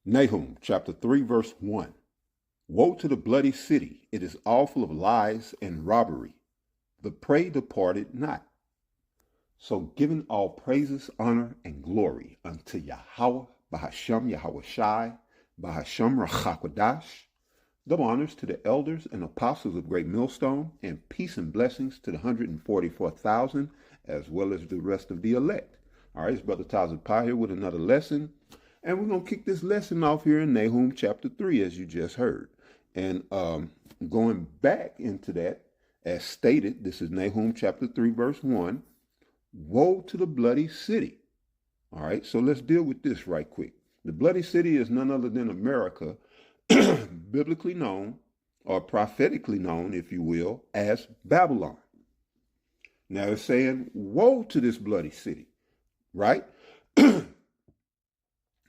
Nahum chapter 3 verse 1. Woe to the bloody city, it is all full of lies and robbery. The prey departed not. So giving all praises, honor, and glory unto Yahweh, Bahashem Yahweh Shai, Bahashem Rachakwadash. Double honors to the elders and apostles of Great Millstone, and peace and blessings to the 144,000, as well as the rest of the elect. All right, it's Brother Taza Pie here with another lesson. And we're going to kick this lesson off here in Nahum chapter 3, as you just heard. And going back into that, as stated, this is Nahum chapter 3, verse 1. Woe to the bloody city. All right, so let's deal with this right quick. The bloody city is none other than America, biblically known, or prophetically known, if you will, as Babylon. Now it's saying, woe to this bloody city, right?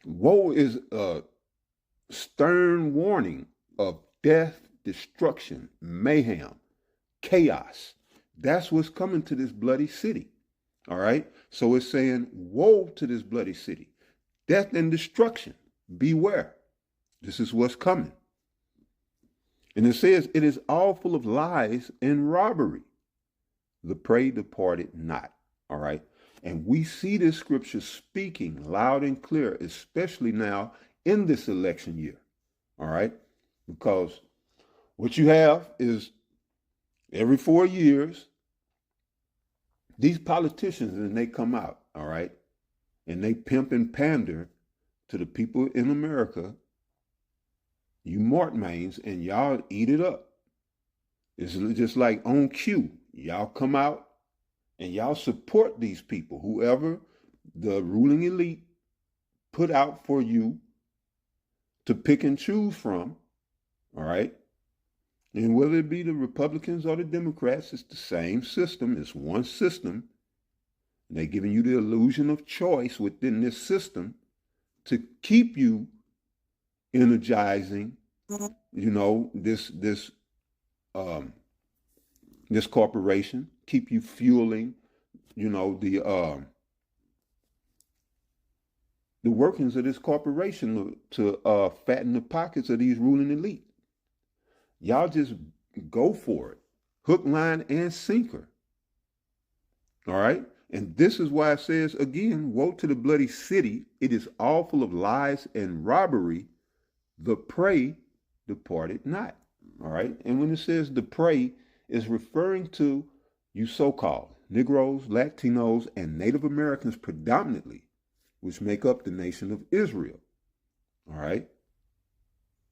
Woe is a stern warning of death, destruction, mayhem, chaos. That's what's coming to this bloody city. All right. So it's saying, woe to this bloody city, death and destruction. Beware. This is what's coming. And it says, it is all full of lies and robbery. The prey departed not. All right. And we see this scripture speaking loud and clear, especially now in this election year. All right. Because what you have is every 4 years, these politicians, and they come out, all right, and they pimp and pander to the people in America, you Mortmains, and y'all eat it up. It's just like on cue. Y'all come out and y'all support these people, whoever the ruling elite put out for you to pick and choose from, all right? And whether it be the Republicans or the Democrats, it's the same system. It's one system. And they're giving you the illusion of choice within this system to keep you energizing, you know, this corporation, keep you fueling, you know, the workings of this corporation to fatten the pockets of these ruling elite. Y'all just go for it. Hook, line, and sinker. All right? And this is why it says, again, woe to the bloody city. It is all full of lies and robbery. The prey departed not. All right? And when it says the prey, is referring to you so-called Negroes, Latinos, and Native Americans predominantly, which make up the nation of Israel. All right?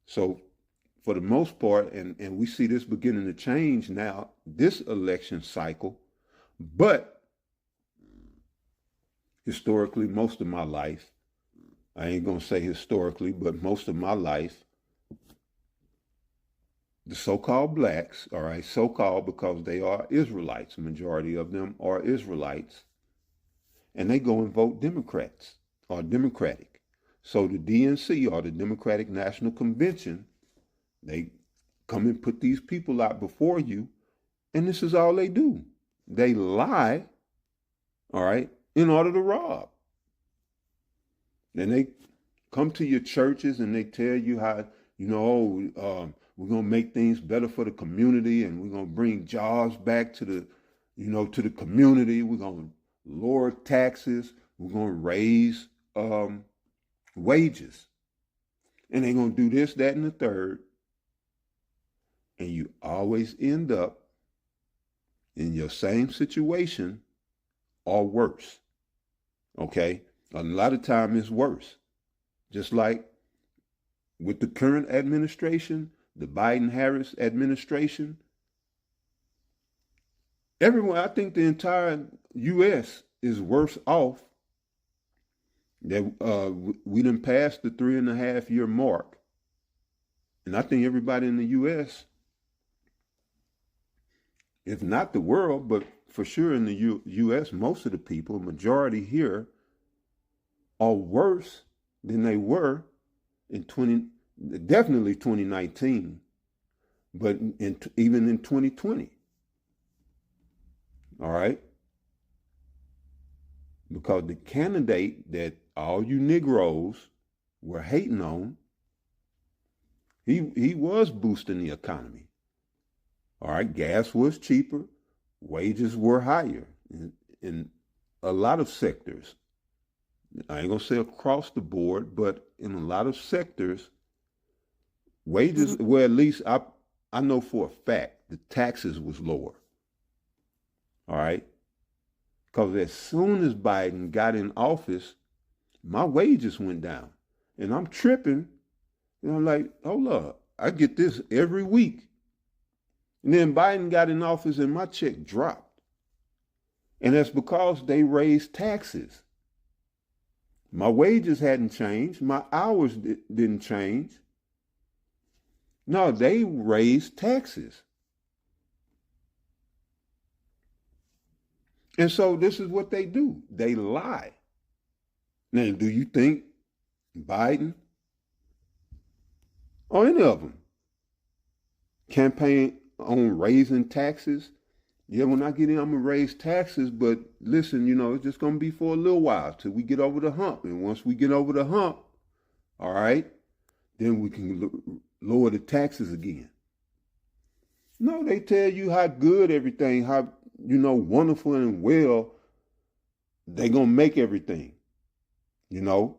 So, for the most part, and we see this beginning to change now, this election cycle, but historically, most of my life, I ain't going to say historically, but most of my life, the so-called blacks, all right, so-called because they are Israelites, a majority of them are Israelites, and they go and vote Democrats or Democratic. So the DNC, or the Democratic National Convention, they come and put these people out before you, and this is all they do. They lie, all right, in order to rob. Then they come to your churches and they tell you how, you know, we're going to make things better for the community, and we're going to bring jobs back to the, you know, to the community. We're going to lower taxes. We're going to raise wages. And they're going to do this, that, and the third. And you always end up in your same situation or worse. Okay? A lot of time it's worse. Just like with the current administration, the Biden-Harris administration, everyone, I think the entire U.S. is worse off. That we done passed the 3.5 year mark. And I think everybody in the U.S., if not the world, but for sure in the U.S., most of the people, majority here, are worse than they were in definitely 2019, but even in 2020. All right? Because the candidate that all you Negroes were hating on, he was boosting the economy. All right, gas was cheaper, wages were higher in a lot of sectors. I ain't gonna say across the board, but in a lot of sectors, wages, well, at least I know for a fact the taxes was lower. All right, because as soon as Biden got in office, my wages went down, and I'm tripping. And I'm like, hold up, I get this every week. And then Biden got in office and my check dropped. And that's because they raised taxes. My wages hadn't changed. My hours didn't change. No, they raised taxes. And so this is what they do. They lie. Now, do you think Biden or any of them campaign on raising taxes? Yeah, when I get in, I'm going to raise taxes, but listen, it's just going to be for a little while till we get over the hump. And once we get over the hump, all right, then we can lower the taxes again. No, they tell you how good everything, how, wonderful and well they're going to make everything, and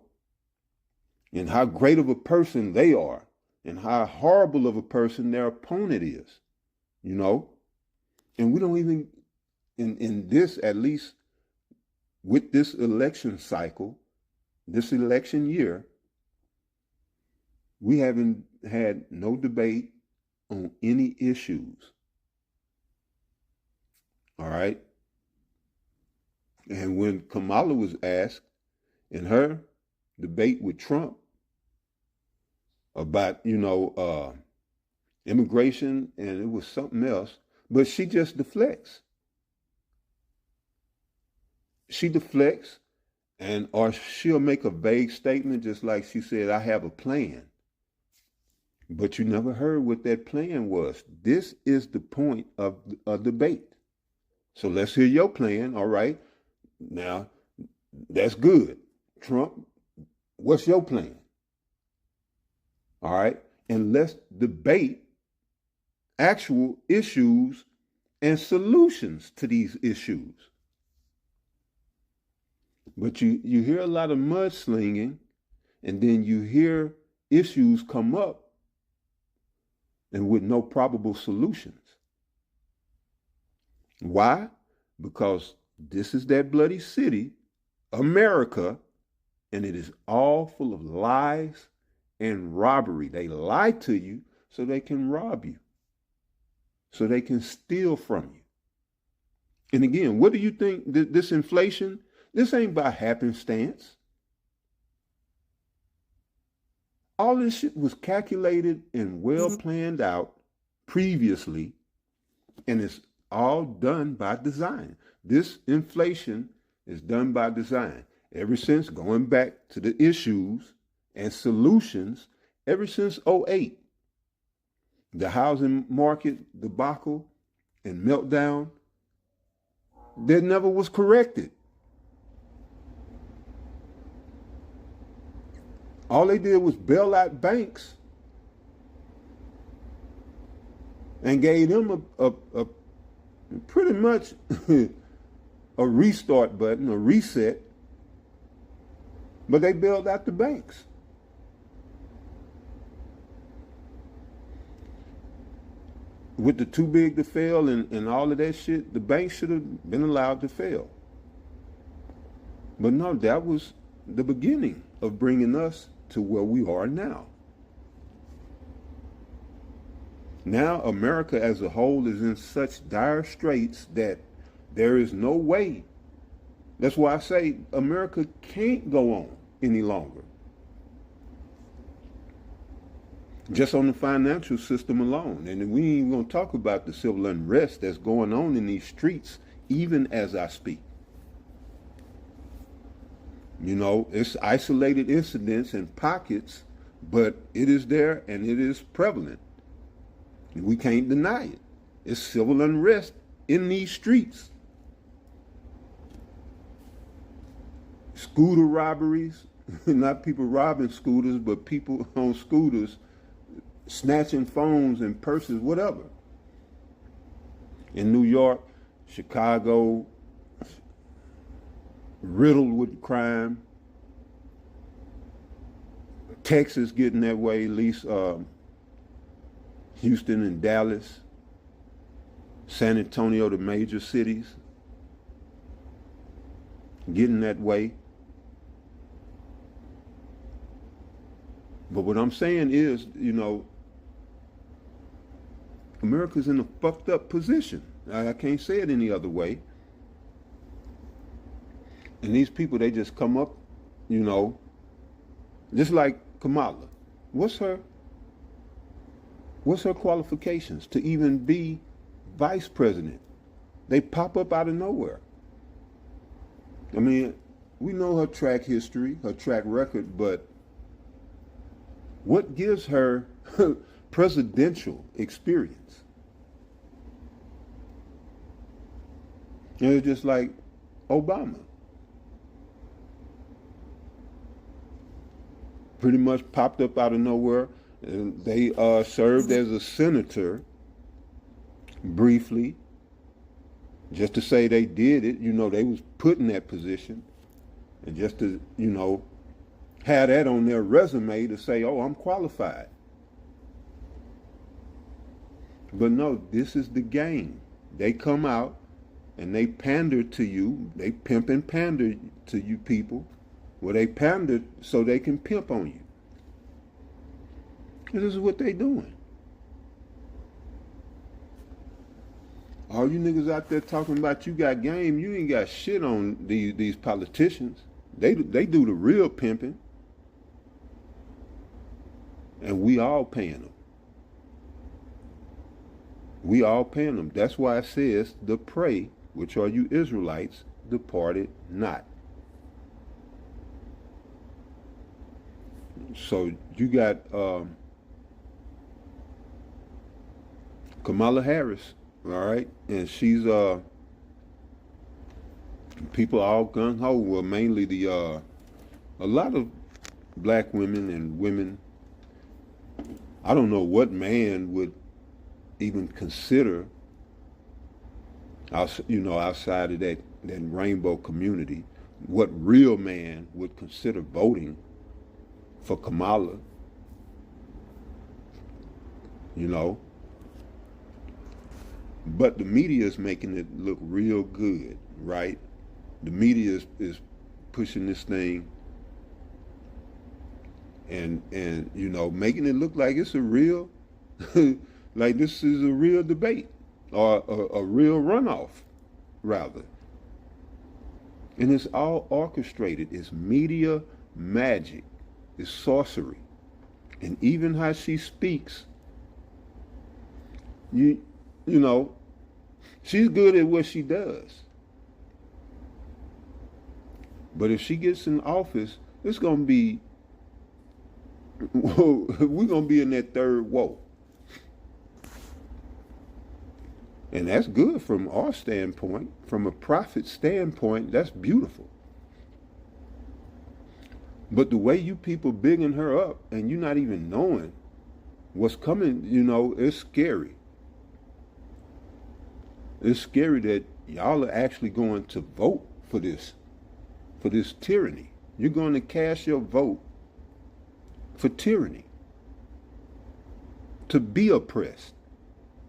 how great of a person they are and how horrible of a person their opponent is, And we don't even, in this, at least with this election cycle, this election year, we haven't had no debate on any issues. All right? And when Kamala was asked in her debate with Trump about, immigration, and it was something else, but she just deflects. She deflects, or she'll make a vague statement, just like she said, I have a plan. But you never heard what that plan was. This is the point of a debate. So let's hear your plan, all right? Now, that's good. Trump, what's your plan? All right? And let's debate actual issues and solutions to these issues. But you hear a lot of mudslinging, and then you hear issues come up and with no probable solutions. Why? Because this is that bloody city, America, and it is all full of lies and robbery. They lie to you so they can rob you, so they can steal from you. And again, what do you think this inflation, this ain't by happenstance. All this shit was calculated and well planned out previously, and it's all done by design. This inflation is done by design. Ever since going back to the issues and solutions, ever since '08, the housing market debacle and meltdown, that never was corrected. All they did was bail out banks and gave them a pretty much a restart button, a reset, but they bailed out the banks. With the too big to fail and all of that shit, the banks should have been allowed to fail. But no, that was the beginning of bringing us to where we are now. Now America as a whole is in such dire straits that there is no way. That's why I say America can't go on any longer. Just on the financial system alone. And we ain't even going to talk about the civil unrest that's going on in these streets, even as I speak. It's isolated incidents and pockets, but it is there and it is prevalent. We can't deny it. It's civil unrest in these streets. Scooter robberies, Not people robbing scooters, but people on scooters snatching phones and purses, whatever. In New York, Chicago, riddled with crime. Texas getting that way, at least Houston and Dallas, San Antonio, the major cities, getting that way. But what I'm saying is, you know, America's in a fucked up position. I can't say it any other way. And these people, they just come up, you know, just like Kamala. What's her qualifications to even be vice president? They pop up out of nowhere. I mean, we know her track history, her track record, but what gives her presidential experience? And it's just like Obama. Pretty much popped up out of nowhere. And they served as a senator briefly, just to say they did it. You know, they was put in that position, and just to, you know, have that on their resume to say, oh, I'm qualified. But no, this is the game. They come out and they pander to you. They pimp and pander to you people. Well, they pander so they can pimp on you. This is what they doing. All you niggas out there talking about you got game, you ain't got shit on these politicians. They do the real pimping. And we all paying them. We all paying them. That's why it says, the prey, which are you Israelites, departed not. So you got Kamala Harris, all right, and she's people all gung ho. Well, mainly the a lot of black women and women. I don't know what man would even consider, you know, outside of that rainbow community, what real man would consider voting for Kamala, you know. But the media is making it look real good, right? The media is pushing this thing and you know, making it look like it's a real, like this is a real debate or a real runoff, rather. And it's all orchestrated. It's media magic. It's sorcery. And even how she speaks, you know, she's good at what she does. But if she gets in office, it's going to be, we're going to be in that third woe. And that's good from our standpoint. From a prophet standpoint, that's beautiful. But the way you people bigging her up and you not even knowing what's coming, you know, it's scary. It's scary that y'all are actually going to vote for this tyranny. You're going to cast your vote for tyranny, to be oppressed.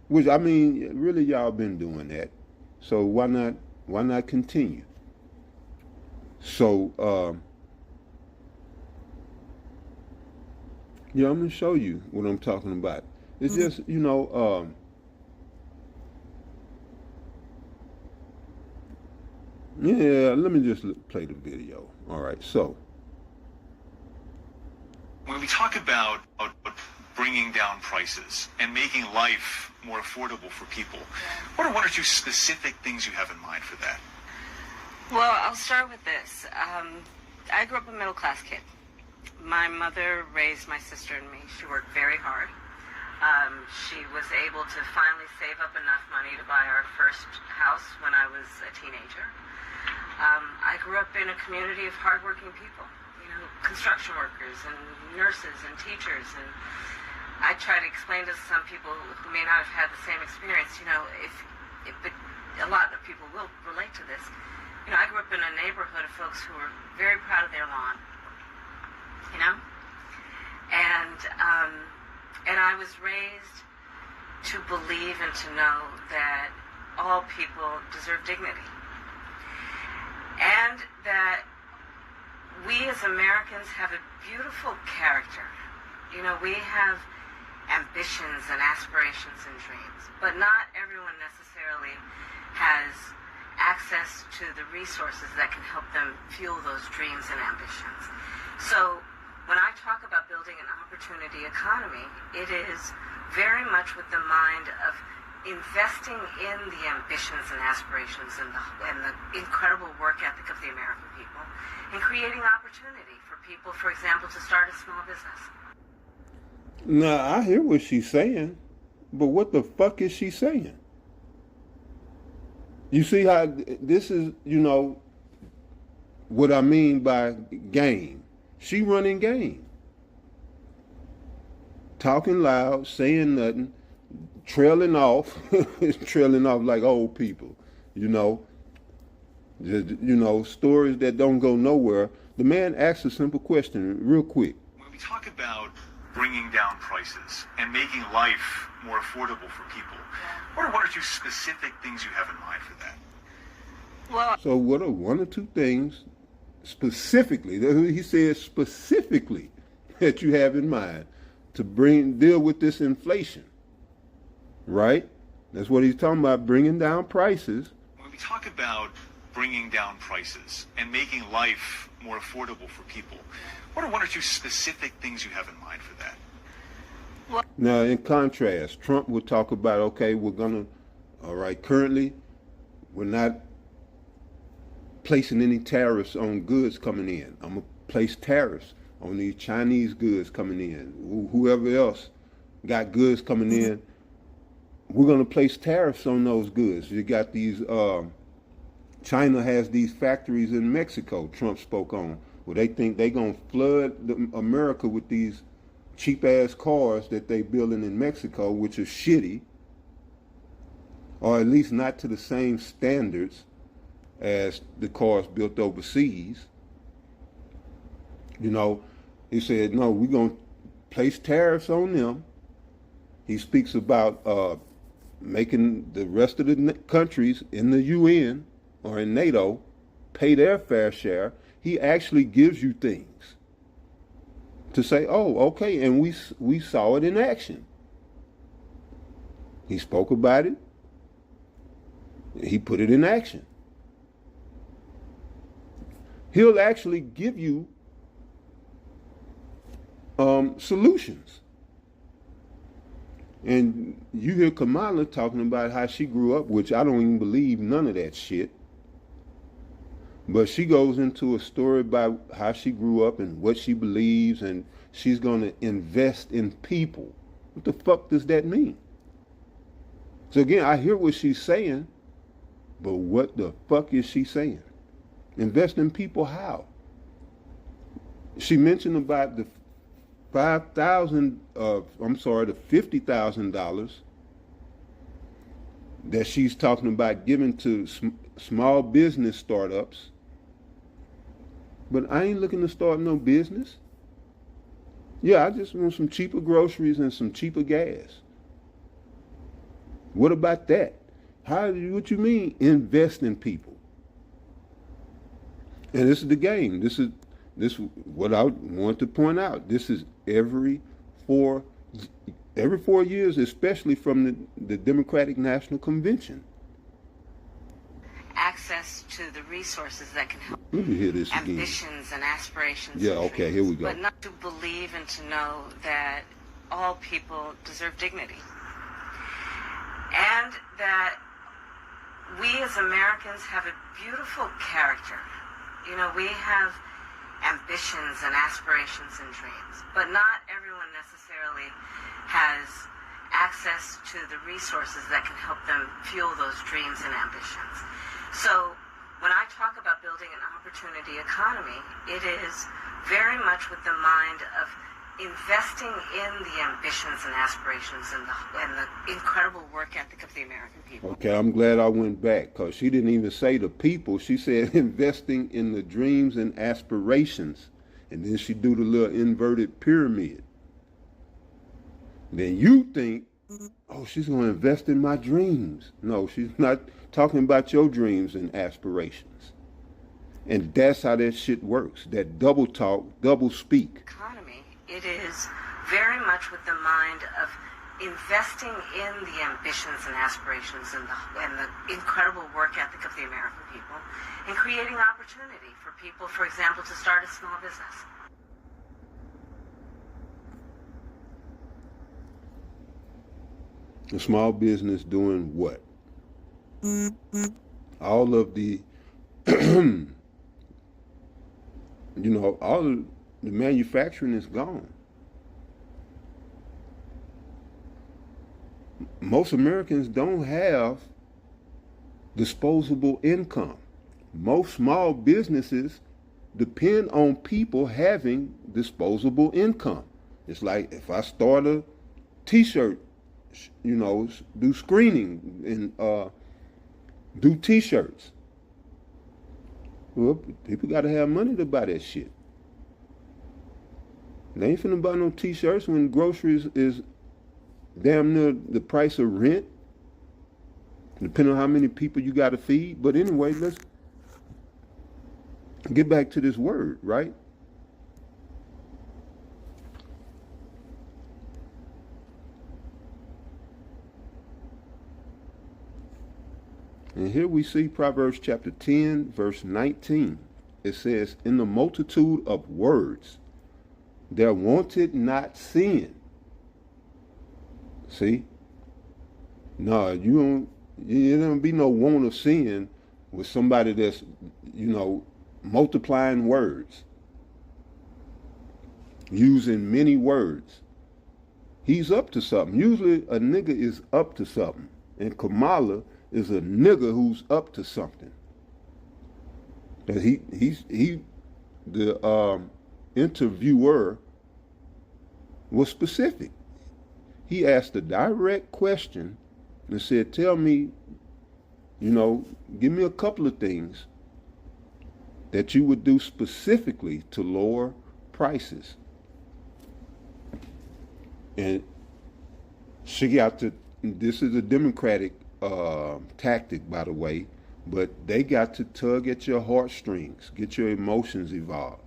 Which, I mean, really y'all been doing that. So why not continue? So yeah, I'm gonna show you what I'm talking about. It's just, you know, yeah, let me just play the video. All right, so when we talk about bringing down prices and making life more affordable for people, what are one or two specific things you have in mind for that? Well, I'll start with this. I grew up a middle-class kid. My mother raised my sister and me. She worked very hard. She was able to finally save up enough money to buy our first house when I was a teenager. I grew up in a community of hardworking people. You know, construction workers and nurses and teachers. And I try to explain to some people who may not have had the same experience, but a lot of people will relate to this. I grew up in a neighborhood of folks who were very proud of their lawn, and I was raised to believe and to know that all people deserve dignity, and that we as Americans have a beautiful character. We have ambitions and aspirations and dreams, but not everyone necessarily has access to the resources that can help them fuel those dreams and ambitions. So when I talk about building an opportunity economy, it is very much with the mind of investing in the ambitions and aspirations and the incredible work ethic of the American people, and creating opportunity for people, for example, to start a small business. Now, I hear what she's saying, but what the fuck is she saying? You see how this is, what I mean by game. She running game. Talking loud, saying nothing, trailing off like old people, stories that don't go nowhere. The man asks a simple question real quick. When we talk about bringing down prices and making life more affordable for people, what are one or two specific things you have in mind for that? Well, so what are one or two things specifically, he says specifically, that you have in mind to deal with this inflation, right? That's what he's talking about, bringing down prices. When we talk about bringing down prices and making life more affordable for people, what are one or two specific things you have in mind for that? Now, in contrast, Trump would talk about, okay, currently, we're not placing any tariffs on goods coming in. I'm going to place tariffs on these Chinese goods coming in. Whoever else got goods coming in, we're going to place tariffs on those goods. You got these, China has these factories in Mexico, Trump spoke on, where they think they're going to flood America with these cheap-ass cars that they building in Mexico, which is shitty, or at least not to the same standards as the cars built overseas. He said, no, we're going to place tariffs on them. He speaks about making the rest of the countries in the UN or in NATO pay their fair share. He actually gives you things to say, oh, okay, and we saw it in action. He spoke about it. He put it in action. He'll actually give you solutions. And you hear Kamala talking about how she grew up, which I don't even believe none of that shit. But she goes into a story about how she grew up and what she believes, and she's going to invest in people. What the fuck does that mean? So again, I hear what she's saying, but what the fuck is she saying? Invest in people how? She mentioned about the $50,000 that she's talking about giving to small business startups. But I ain't looking to start no business. Yeah, I just want some cheaper groceries and some cheaper gas. What about that? What you mean invest in people? And this is the game. This is what I want to point out. This is every 4 years, especially from the Democratic National Convention. access to the resources that can help Let me hear this ambitions again. and aspirations. Yeah, and okay, dreams, here we go. But not to believe and to know that all people deserve dignity. And that we as Americans have a beautiful character. You know, we have ambitions and aspirations and dreams, but not everyone necessarily has access to the resources that can help them fuel those dreams and ambitions. So when I talk about building an opportunity economy, it is very much with the mind of investing in the ambitions and aspirations and the incredible work ethic of the American people. Okay, I'm glad I went back, because she didn't even say the people. She said investing in the dreams and aspirations. And then she do the little inverted pyramid. Then you think, oh, she's going to invest in my dreams. No, she's not talking about your dreams and aspirations. And that's how that shit works. That double talk, double speak. Economy, it is very much with the mind of investing in the ambitions and aspirations and the incredible work ethic of the American people and creating opportunity for people, for example, to start a small business. A small business doing what? All of the, all of the manufacturing is gone. Most Americans don't have disposable income. Most small businesses depend on people having disposable income. It's like if I start a t-shirt, do screening and do t-shirts. Well, people got to have money to buy that shit. They ain't finna buy no t-shirts when groceries is damn near the price of rent, depending on how many people you got to feed. But anyway, let's get back to this word, right? And here we see Proverbs chapter 10, verse 19. It says, in the multitude of words, there wanted not sin. See? No, you don't be no want of sin with somebody that's, multiplying words. Using many words. He's up to something. Usually a nigga is up to something. And Kamala is a nigga who's up to something. And the interviewer was specific. He asked a direct question and said, tell me, give me a couple of things that you would do specifically to lower prices. And she got to, this is a Democratic tactic, by the way, but they got to tug at your heartstrings, get your emotions involved.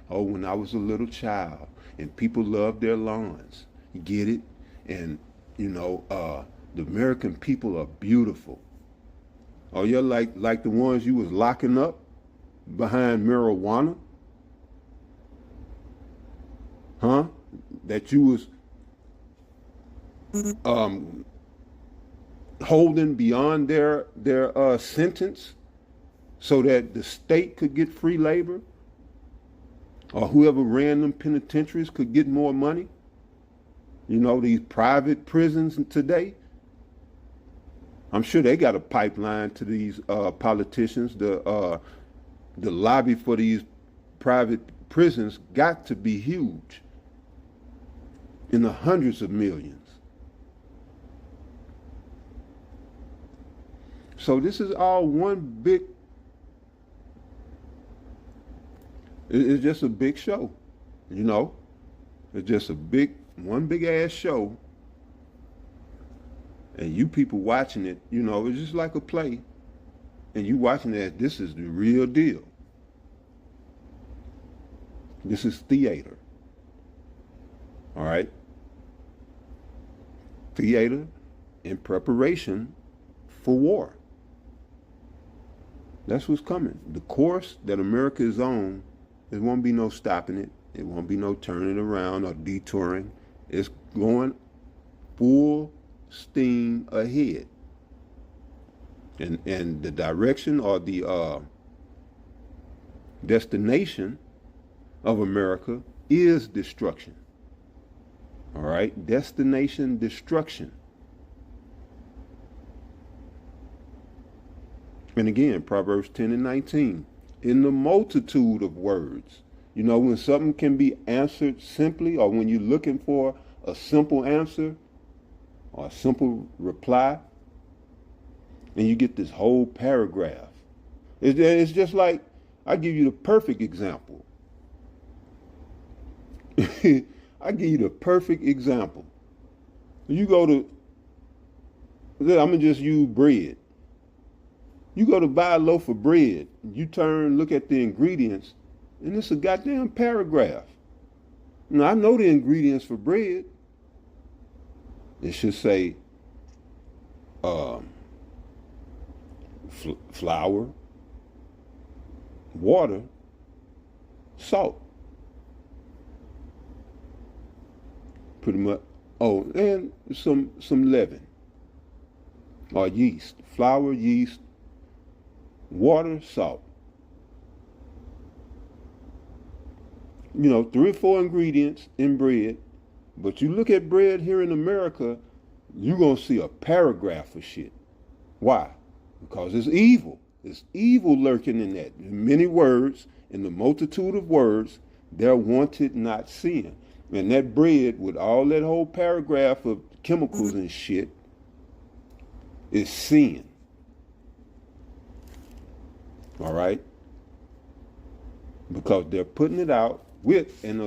Oh, when I was a little child and people loved their lawns. You get it? And, the American people are beautiful. Oh, you're like the ones you was locking up behind marijuana? Huh? That you was holding beyond their sentence so that the state could get free labor? Or whoever ran them penitentiaries could get more money? These private prisons today, I'm sure they got a pipeline to these politicians. The lobby for these private prisons got to be huge, in the hundreds of millions. So this is all one big, it's just a big show, It's just one big ass show. And you people watching it, it's just like a play. And you watching it, this is the real deal. This is theater. All right? Theater in preparation for war. That's what's coming. The course that America is on, there won't be no stopping it. It won't be no turning around or detouring. It's going full steam ahead. And the direction or the destination of America is destruction. All right? Destination destruction. And again, Proverbs 10 and 19. In the multitude of words, You know, when something can be answered simply, or when you're looking for a simple answer or a simple reply, and you get this whole paragraph. It's just like, I give you the perfect example. I give you the perfect example. You go to, I'm going to just use bread. You go to buy a loaf of bread, you look at the ingredients, and it's a goddamn paragraph. Now, I know the ingredients for bread. It should say flour, water, salt. Pretty much. Oh, and some leaven or yeast. Flour, yeast, water, salt. You know, 3 or 4 ingredients in bread. But you look at bread here in America, you're going to see a paragraph of shit. Why? Because it's evil. There's evil lurking in that. In many words, in the multitude of words, they're wanted, not sin. And that bread, with all that whole paragraph of chemicals and shit, is sin. All right? Because they're putting it out with an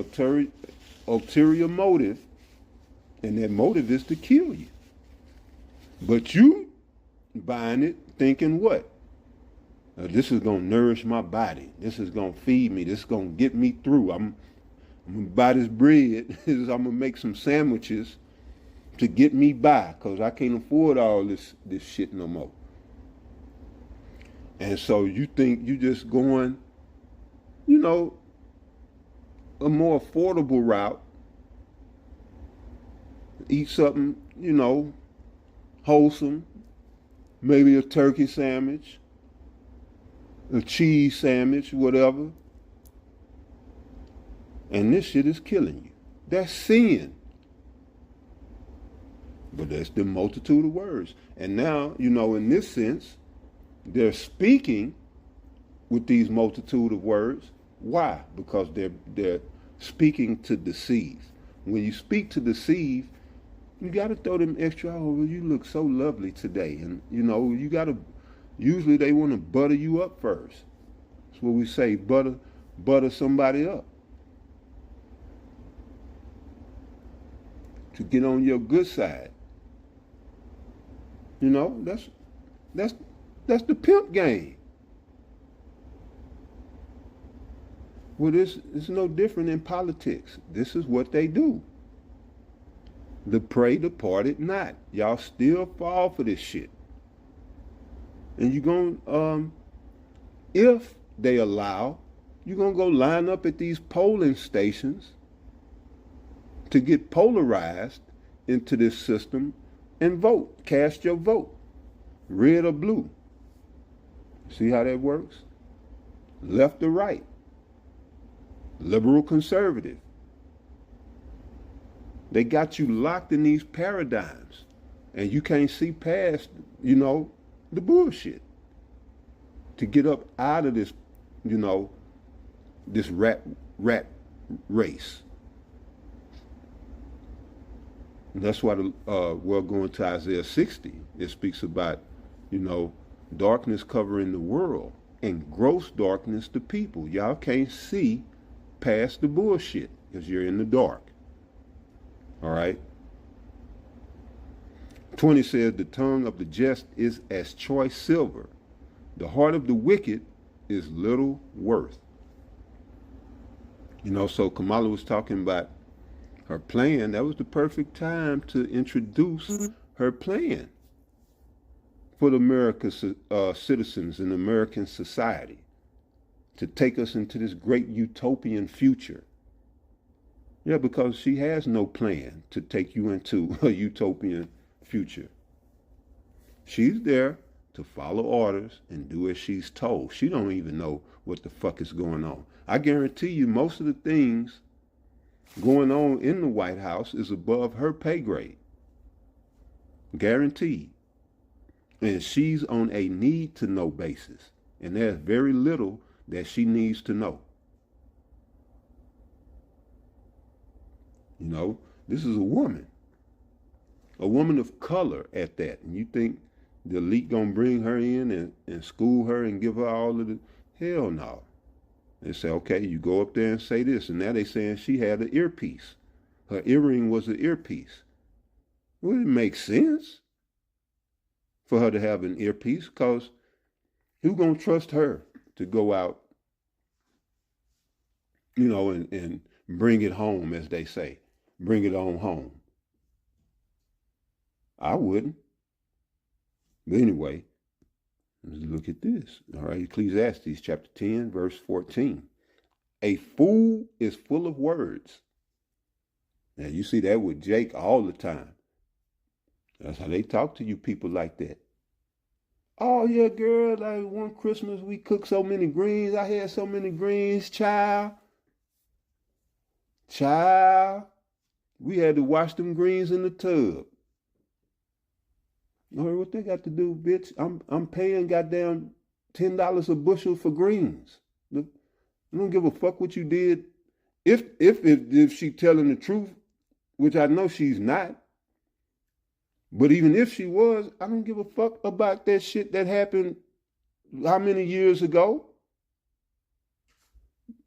ulterior motive, and that motive is to kill you. But you buying it thinking what? This is going to nourish my body. This is going to feed me. This is going to get me through. I'm going to buy this bread. I'm going to make some sandwiches to get me by, because I can't afford all this shit no more. And so you think you just going, you know, a more affordable route. Eat something, you know, wholesome. Maybe a turkey sandwich, a cheese sandwich, whatever. And this shit is killing you. That's sin. But that's the multitude of words. And now, you know, in this sense, they're speaking with these multitude of words. Why? Because they're speaking to deceive. When you speak to deceive, you got to throw them extra, oh, you look so lovely today. And, you know, you got to, usually they want to butter you up first. That's what we say, butter somebody up. To get on your good side. You know, that's the pimp game. Well, it's no different in politics. This is what they do. The prey departed not. Y'all still fall for this shit. And you're going, if they allow, you're going to go line up at these polling stations to get polarized into this system and vote. Cast your vote. Red or blue. See how that works? Left or right. Liberal, conservative. They got you locked in these paradigms, and you can't see past, you know, the bullshit. To get up out of this, you know, this rat race. And that's why we're going to Isaiah 60. It speaks about, you know, darkness covering the world and gross darkness the people. Y'all can't see past the bullshit because you're in the dark. All right. 20 says, the tongue of the just is as choice silver. The heart of the wicked is little worth. You know, so Kamala was talking about her plan. That was the perfect time to introduce her plan for the American citizens in American society, to take us into this great utopian future. Yeah, because she has no plan to take you into a utopian future. She's there to follow orders and do as she's told. She don't even know what the fuck is going on. I guarantee you most of the things going on in the White House is above her pay grade. Guaranteed. And she's on a need-to-know basis. And there's very little that she needs to know. You know, this is a woman of color at that. And you think the elite gonna bring her in and school her and give her all of the, hell no. They say, okay, you go up there and say this, and now they saying she had an earpiece. Her earring was an earpiece. Well, it makes sense for her to have an earpiece, because who gonna trust her to go out, you know, and bring it home, as they say, bring it on home? I wouldn't. But anyway, let's look at this. All right, Ecclesiastes chapter 10, verse 14. A fool is full of words. Now, you see that with Jake all the time. That's how they talk to you people like that. Oh, yeah, girl, like one Christmas we cooked so many greens. I had so many greens, child. Child. We had to wash them greens in the tub. You know what they got to do, bitch? I'm paying goddamn $10 a bushel for greens. I don't give a fuck what you did. If she telling the truth, which I know she's not. But even if she was, I don't give a fuck about that shit that happened how many years ago.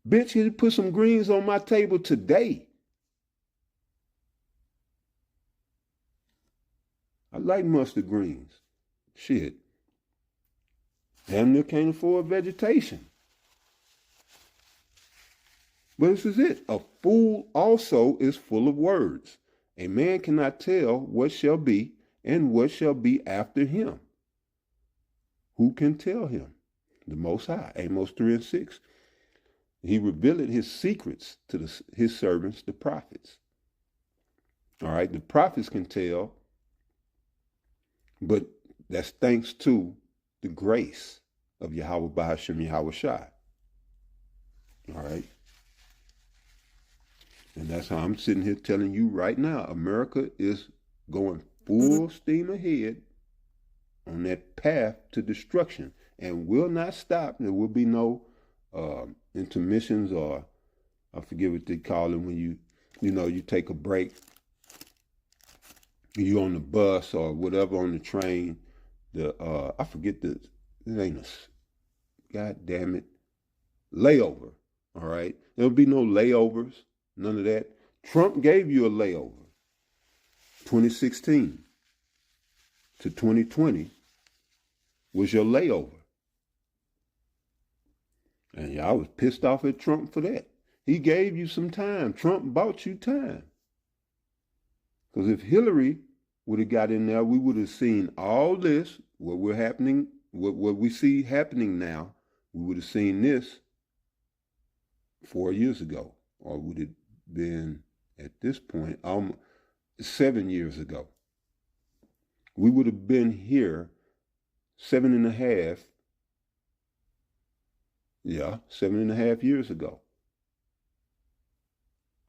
Bitch, you put some greens on my table today. I like mustard greens. Shit. Damn near can't afford vegetation. But this is it. A fool also is full of words. A man cannot tell what shall be and what shall be after him. Who can tell him? The Most High. Amos 3 and 6. He revealed his secrets to his servants, the prophets. All right, the prophets can tell, but that's thanks to the grace of Yahweh Bahashem Yahweh Shai. All right. And that's how I'm sitting here telling you right now, America is going full steam ahead on that path to destruction and will not stop. There will be no intermissions, or I forget what they call it when you take a break. You on the bus or whatever, on the train. I forget it ain't God damn it, layover. All right, there'll be no layovers, none of that. Trump gave you a layover. 2016 to 2020 was your layover. And y'all was pissed off at Trump for that. He gave you some time. Trump bought you time. Because if Hillary would have got in there, we would have seen all this, what we see happening now, we would have seen this 4 years ago, or would it been at this point 7 years ago. We would have been here 7.5 years ago.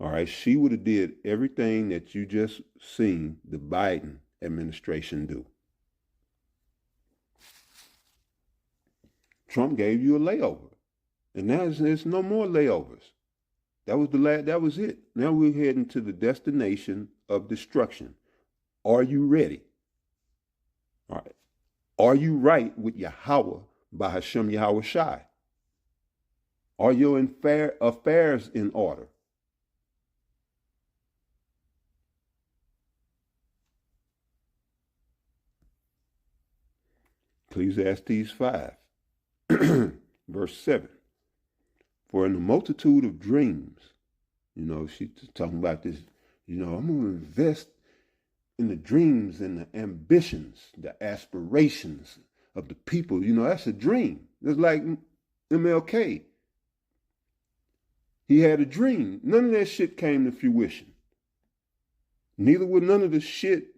All right, she would have did everything that you just seen the Biden administration do. Trump gave you a layover, and now there's no more layovers. That was it. Now we're heading to the destination of destruction. Are you ready? All right. Are you right with Yahweh by Hashem Yahweh Shai? Are your affairs in order? Ecclesiastes 5, verse 7. For in the multitude of dreams, she's talking about this, I'm going to invest in the dreams and the ambitions, the aspirations of the people. That's a dream. It's like MLK. He had a dream. None of that shit came to fruition. Neither would none of the shit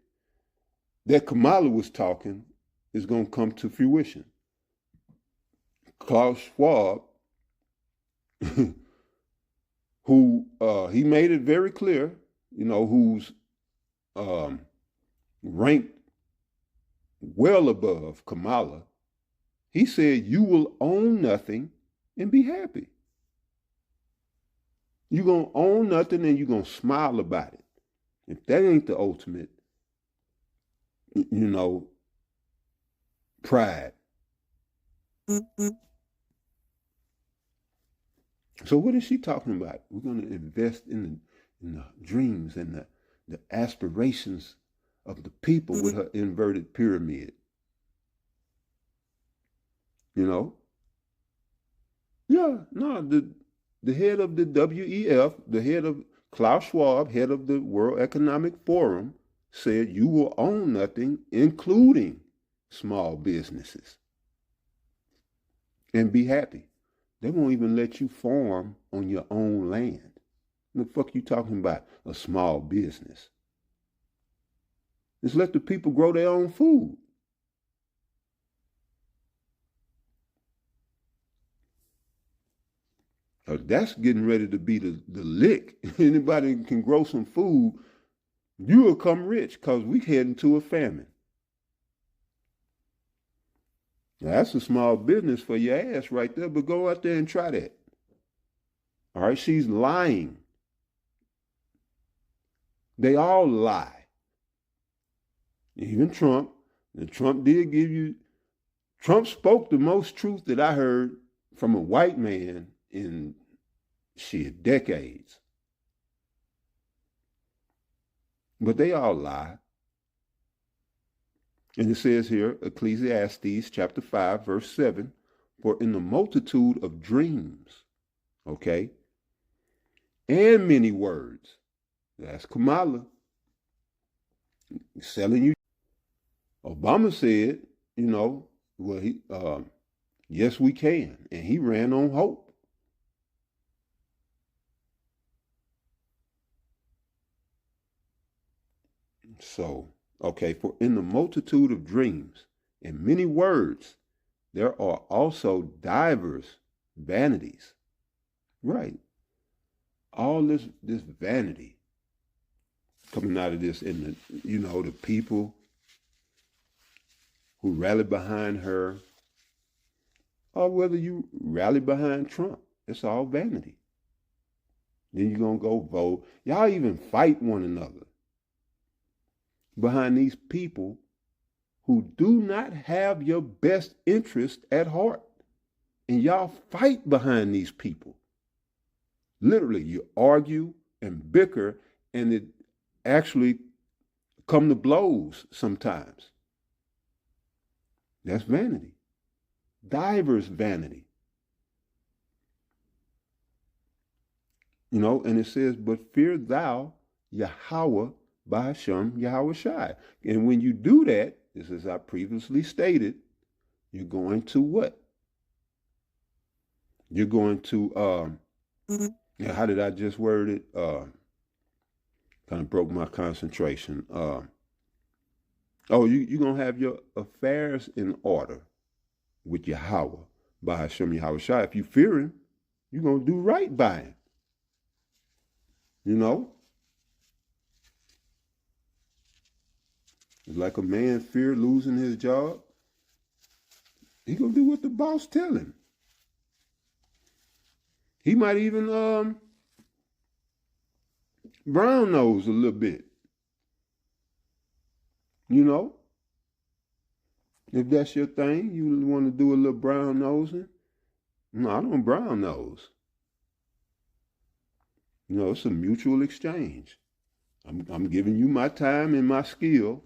that Kamala was talking is going to come to fruition. Klaus Schwab, who he made it very clear, who's ranked well above Kamala, he said, you will own nothing and be happy. You're going to own nothing and you're going to smile about it. If that ain't the ultimate, pride. So what is she talking about? We're going to invest in the dreams and the aspirations of the people with her inverted pyramid. Yeah, no, the head of the WEF, the head of Klaus Schwab, head of the World Economic Forum, said you will own nothing, including small businesses, and be happy. They won't even let you farm on your own land. What the fuck you talking about? A small business. Just let the people grow their own food. That's getting ready to be the lick. Anybody can grow some food, you will come rich because we heading to a famine. Now, that's a small business for your ass right there, but go out there and try that. All right, she's lying. They all lie. Even Trump. And Trump did give you, Trump spoke the most truth that I heard from a white man in decades. But they all lie. And it says here, Ecclesiastes chapter 5, verse 7, for in the multitude of dreams, okay, and many words, that's Kamala, selling you. Obama said, yes, we can. And he ran on hope. So, okay, for in the multitude of dreams and many words, there are also divers vanities. Right. All this vanity coming out of this, and the people who rally behind her, or whether you rally behind Trump, it's all vanity. Then you're going to go vote. Y'all even fight one another behind these people who do not have your best interest at heart. And y'all fight behind these people. Literally, you argue and bicker, and it actually come to blows sometimes. That's vanity. Divers vanity. And it says, but fear thou Yahweh Bahasham Yahweh Shai. And when you do that, this is I previously stated, you're going to what? You're going to, how did I just word it? Kind of broke my concentration. You're going to have your affairs in order with Yahweh, Bahasham Yahweh Shai. If you fear him, you're going to do right by him. It's like a man fear losing his job. He going to do what the boss tell him. He might even brown nose a little bit. If that's your thing, you want to do a little brown nosing. No, I don't brown nose. It's a mutual exchange. I'm giving you my time and my skill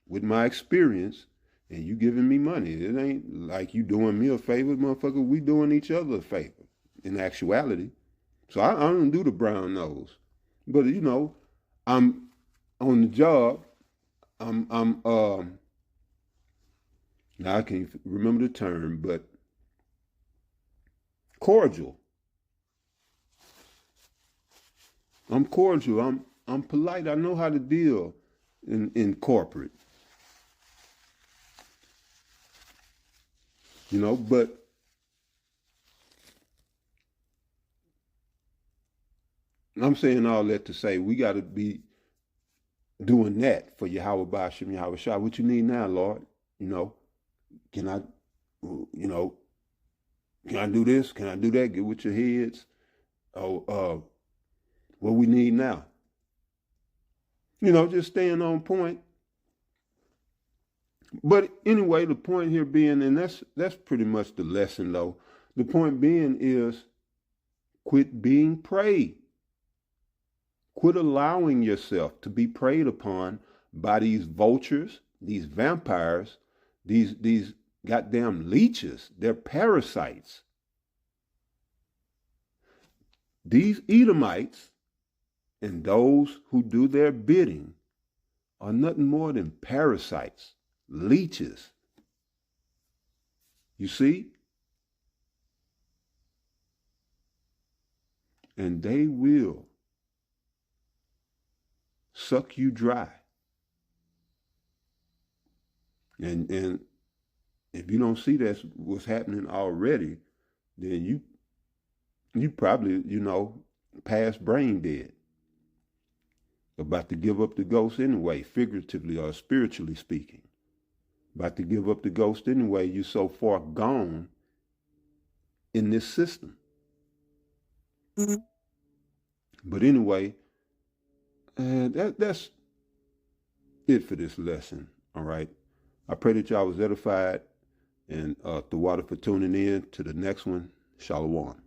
with my experience, and you giving me money. It ain't like you doing me a favor, motherfucker. We doing each other a favor in actuality. So I don't do the brown nose. But I'm on the job. Now I can't remember the term, but cordial. I'm cordial. I'm polite. I know how to deal in corporate. But I'm saying all that to say we got to be doing that for Yahweh Bashim Yahweh Shah. What you need now, Lord? Can I do this? Can I do that? Get with your heads. What we need now. You know, just staying on point. But anyway, the point here being, and that's pretty much the lesson though. The point being is quit being preyed. Quit allowing yourself to be preyed upon by these vultures, these vampires, these goddamn leeches. They're parasites. These Edomites and those who do their bidding are nothing more than parasites, leeches. You see? And they will suck you dry. And if you don't see that's what's happening already, then you probably, past brain dead. About to give up the ghost anyway, figuratively or spiritually speaking. About to give up the ghost anyway, you're so far gone in this system. Mm-hmm. But anyway, that's it for this lesson, all right? I pray that y'all was edified, and the water for tuning in to the next one. Shalom.